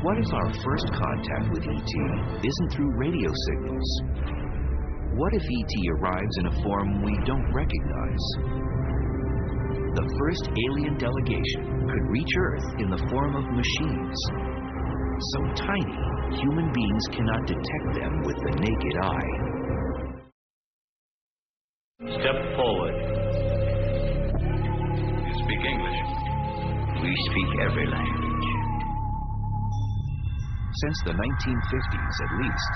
What if our first contact with ET isn't through radio signals? What if ET arrives in a form we don't recognize? The first alien delegation could reach Earth in the form of machines, so tiny human beings cannot detect them with the naked eye. Step forward. You speak English? We speak every language. Since the 1950s, at least,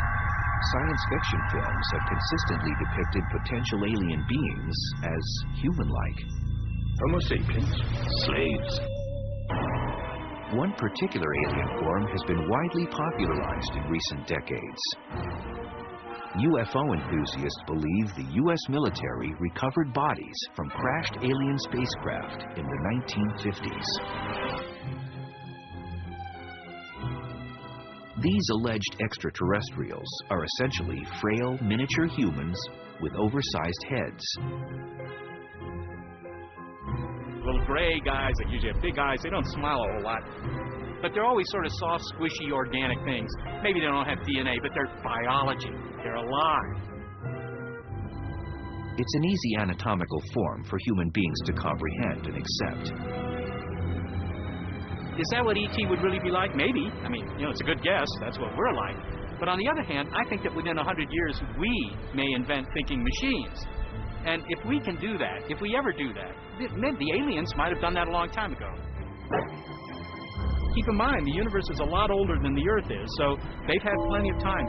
science fiction films have consistently depicted potential alien beings as human-like. Homo sapiens, slaves. One particular alien form has been widely popularized in recent decades. UFO enthusiasts believe the U.S. military recovered bodies from crashed alien spacecraft in the 1950s. These alleged extraterrestrials are essentially frail miniature humans with oversized heads. Little gray guys that usually have big eyes, they don't smile a whole lot. But they're always sort of soft, squishy, organic things. Maybe they don't have DNA, but they're biology. They're alive. It's an easy anatomical form for human beings to comprehend and accept. Is that what ET would really be like? Maybe. I mean, you know, it's a good guess. That's what we're like. But on the other hand, I think that within 100 years, we may invent thinking machines. And if we can do that, if we ever do that, the aliens might have done that a long time ago. Keep in mind, the universe is a lot older than the Earth is, so they've had plenty of time.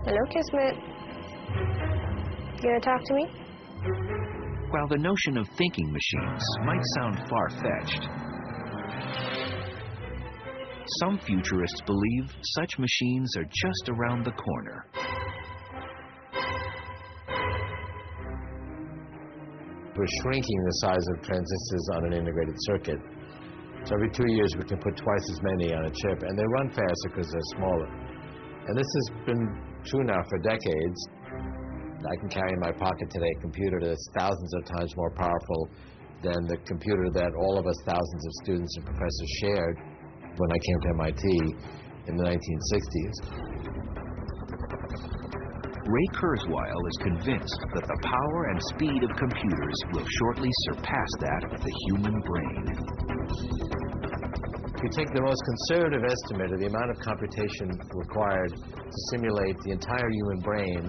Hello, Kismet. You gonna talk to me? While the notion of thinking machines might sound far-fetched, some futurists believe such machines are just around the corner. We're shrinking the size of transistors on an integrated circuit. So every 2 years we can put twice as many on a chip, and they run faster because they're smaller. And this has been true now for decades. I can carry in my pocket today a computer that's thousands of times more powerful than the computer that all of us thousands of students and professors shared when I came to MIT in the 1960s. Ray Kurzweil is convinced that the power and speed of computers will shortly surpass that of the human brain. If you take the most conservative estimate of the amount of computation required to simulate the entire human brain,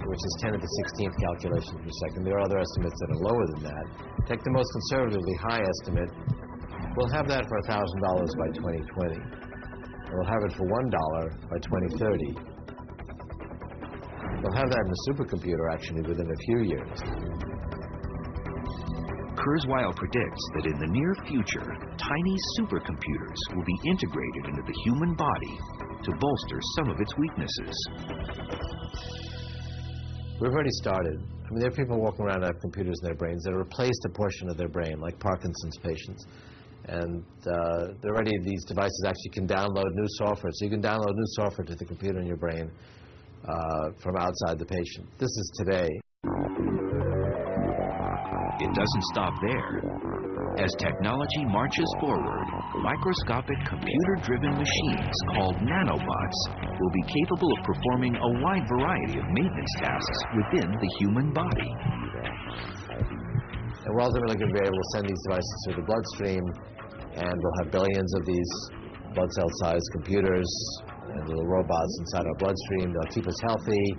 which is 10 to the 16th calculations per second, there are other estimates that are lower than that. Take the most conservatively high estimate, we'll have that for $1,000 by 2020. And we'll have it for $1 by 2030. We'll have that in a supercomputer, actually, within a few years. Kurzweil predicts that in the near future, tiny supercomputers will be integrated into the human body to bolster some of its weaknesses. We've already started. I mean, there are people walking around that have computers in their brains that have replaced a portion of their brain, like Parkinson's patients. And already these devices actually can download new software. So you can download new software to the computer in your brain from outside the patient. This is today. It doesn't stop there. As technology marches forward, microscopic computer-driven machines called nanobots will be capable of performing a wide variety of maintenance tasks within the human body. And we're ultimately going to be able to send these devices through the bloodstream, and we'll have billions of these blood cell-sized computers and little robots inside our bloodstream. They'll keep us healthy,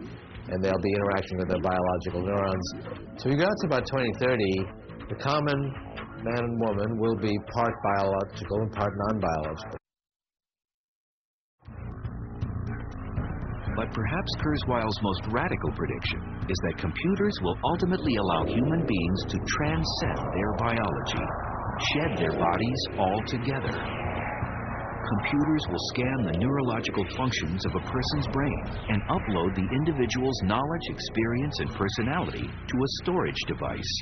and they'll be interacting with our biological neurons. So we got to about 2030, the common man and woman will be part biological and part non-biological. But perhaps Kurzweil's most radical prediction is that computers will ultimately allow human beings to transcend their biology, shed their bodies altogether. Computers will scan the neurological functions of a person's brain and upload the individual's knowledge, experience, and personality to a storage device.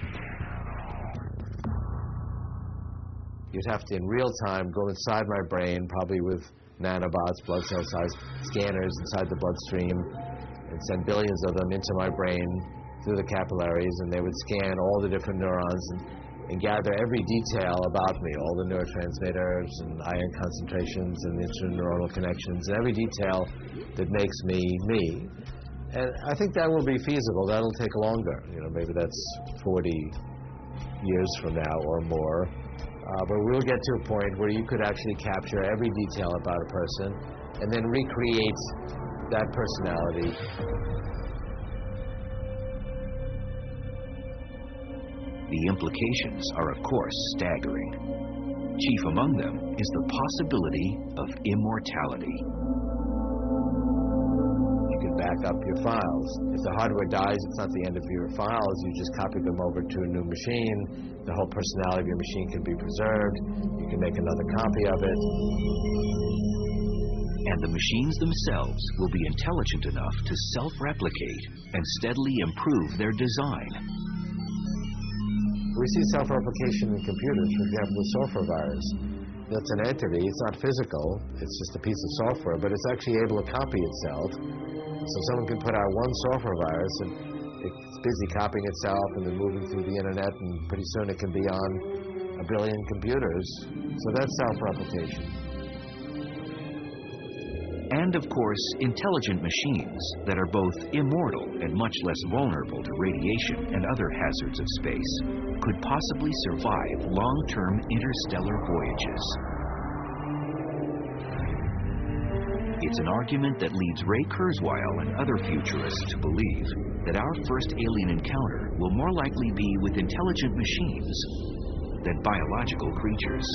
You'd have to, in real time, go inside my brain, probably with nanobots, blood cell-sized scanners inside the bloodstream, and send billions of them into my brain through the capillaries, and they would scan all the different neurons and and gather every detail about me, all the neurotransmitters and ion concentrations and interneuronal connections, and every detail that makes me me. And I think that will be feasible. That'll take longer. You know, maybe that's 40 years from now or more. But we'll get to a point where you could actually capture every detail about a person and then recreate that personality. The implications are, of course, staggering. Chief among them is the possibility of immortality. You can back up your files. If the hardware dies, it's not the end of your files. You just copy them over to a new machine. The whole personality of your machine can be preserved. You can make another copy of it. And the machines themselves will be intelligent enough to self-replicate and steadily improve their design. We see self-replication in computers, for example, the software virus. That's an entity, it's not physical, it's just a piece of software, but it's actually able to copy itself. So someone can put out one software virus and it's busy copying itself and then moving through the internet, and pretty soon it can be on 1 billion computers. So that's self-replication. And, of course, intelligent machines that are both immortal and much less vulnerable to radiation and other hazards of space could possibly survive long-term interstellar voyages. It's an argument that leads Ray Kurzweil and other futurists to believe that our first alien encounter will more likely be with intelligent machines than biological creatures.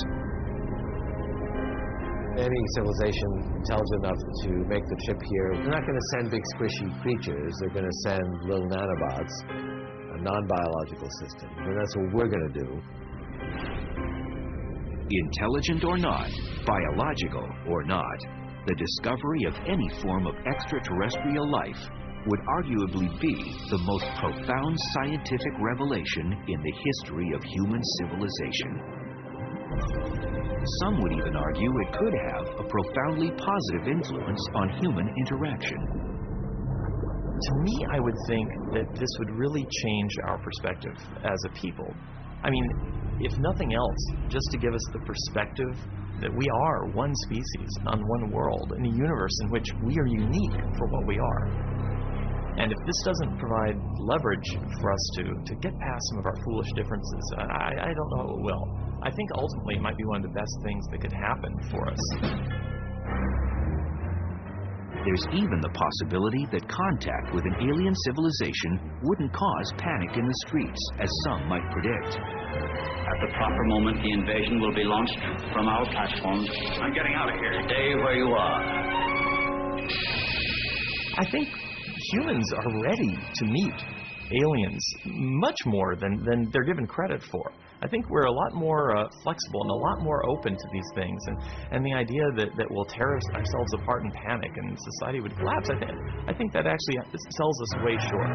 Any civilization intelligent enough to make the trip here, they're not going to send big squishy creatures. They're going to send little nanobots, a non-biological system. And that's what we're going to do. Intelligent or not, biological or not, the discovery of any form of extraterrestrial life would arguably be the most profound scientific revelation in the history of human civilization. Some would even argue it could have a profoundly positive influence on human interaction. To me, I would think that this would really change our perspective as a people. I mean, if nothing else, just to give us the perspective that we are one species on one world in a universe in which we are unique for what we are. And if this doesn't provide leverage for us to get past some of our foolish differences, I don't know what will. I think ultimately it might be one of the best things that could happen for us. There's even the possibility that contact with an alien civilization wouldn't cause panic in the streets, as some might predict. At the proper moment, the invasion will be launched from our platforms. I'm getting out of here. Stay where you are. I think humans are ready to meet aliens much more than they're given credit for. I think we're a lot more flexible and a lot more open to these things, and the idea that we'll tear ourselves apart in panic and society would collapse, I think that actually sells us way short.